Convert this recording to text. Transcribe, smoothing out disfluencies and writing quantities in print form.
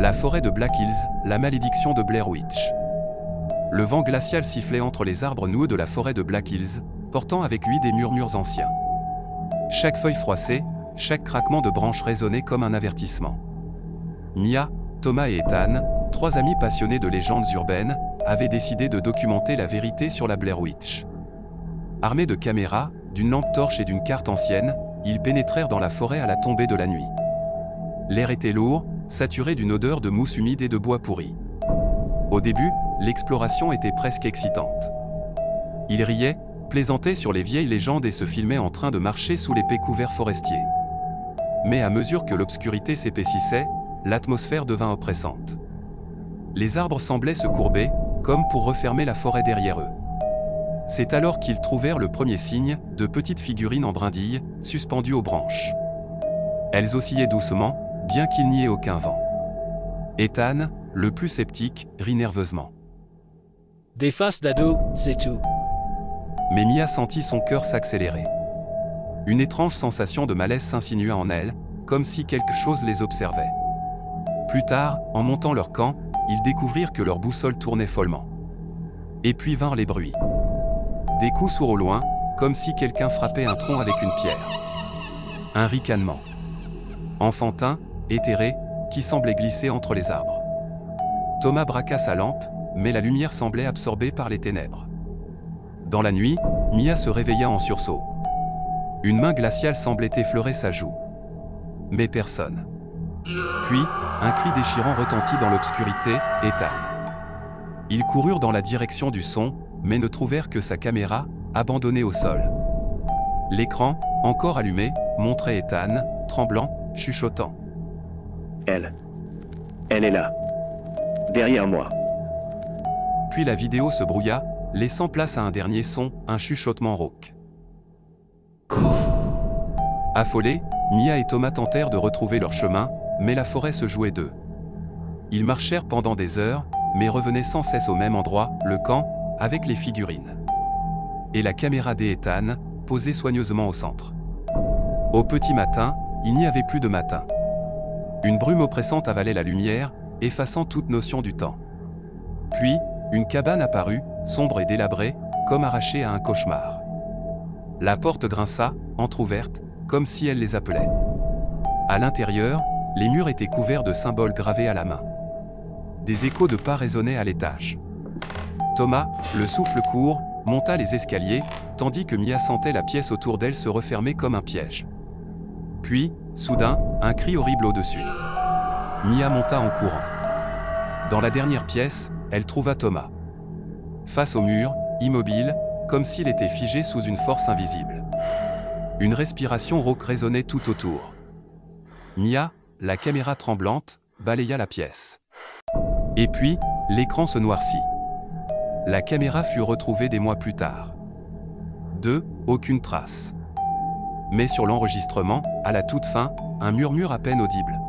La forêt de Black Hills, la malédiction de Blair Witch. Le vent glacial sifflait entre les arbres noueux de la forêt de Black Hills, portant avec lui des murmures anciens. Chaque feuille froissée, chaque craquement de branches résonnait comme un avertissement. Mia, Thomas et Ethan, trois amis passionnés de légendes urbaines, avaient décidé de documenter la vérité sur la Blair Witch. Armés de caméras, d'une lampe torche et d'une carte ancienne, ils pénétrèrent dans la forêt à la tombée de la nuit. L'air était lourd, saturé d'une odeur de mousse humide et de bois pourri. Au début, l'exploration était presque excitante. Ils riaient, plaisantaient sur les vieilles légendes et se filmaient en train de marcher sous l'épais couvert forestier. Mais à mesure que l'obscurité s'épaississait, l'atmosphère devint oppressante. Les arbres semblaient se courber, comme pour refermer la forêt derrière eux. C'est alors qu'ils trouvèrent le premier signe, de petites figurines en brindilles, suspendues aux branches. Elles oscillaient doucement, bien qu'il n'y ait aucun vent. Ethan, le plus sceptique, rit nerveusement. Des faces d'ado, c'est tout. Mais Mia sentit son cœur s'accélérer. Une étrange sensation de malaise s'insinua en elle, comme si quelque chose les observait. Plus tard, en montant leur camp, ils découvrirent que leur boussole tournait follement. Et puis vinrent les bruits. Des coups sourds au loin, comme si quelqu'un frappait un tronc avec une pierre. Un ricanement. Enfantin, éthéré, qui semblait glisser entre les arbres. Thomas braqua sa lampe, mais la lumière semblait absorbée par les ténèbres. Dans la nuit, Mia se réveilla en sursaut. Une main glaciale semblait effleurer sa joue. Mais personne. Puis, un cri déchirant retentit dans l'obscurité, Ethan. Ils coururent dans la direction du son, mais ne trouvèrent que sa caméra, abandonnée au sol. L'écran, encore allumé, montrait Ethan, tremblant, chuchotant. Elle est là. Derrière moi. Puis la vidéo se brouilla, laissant place à un dernier son, un chuchotement rauque. Affolés, Mia et Thomas tentèrent de retrouver leur chemin, mais la forêt se jouait d'eux. Ils marchèrent pendant des heures, mais revenaient sans cesse au même endroit, le camp, avec les figurines. Et la caméra d'Ethan, posée soigneusement au centre. Au petit matin, il n'y avait plus de matin. Une brume oppressante avalait la lumière, effaçant toute notion du temps. Puis, une cabane apparut, sombre et délabrée, comme arrachée à un cauchemar. La porte grinça, entr'ouverte, comme si elle les appelait. À l'intérieur, les murs étaient couverts de symboles gravés à la main. Des échos de pas résonnaient à l'étage. Thomas, le souffle court, monta les escaliers, tandis que Mia sentait la pièce autour d'elle se refermer comme un piège. Puis, soudain, un cri horrible au-dessus. Mia monta en courant. Dans la dernière pièce, elle trouva Thomas. Face au mur, immobile, comme s'il était figé sous une force invisible. Une respiration rauque résonnait tout autour. Mia, la caméra tremblante, balaya la pièce. Et puis, l'écran se noircit. La caméra fut retrouvée des mois plus tard. Aucune trace. Mais sur l'enregistrement, à la toute fin, un murmure à peine audible.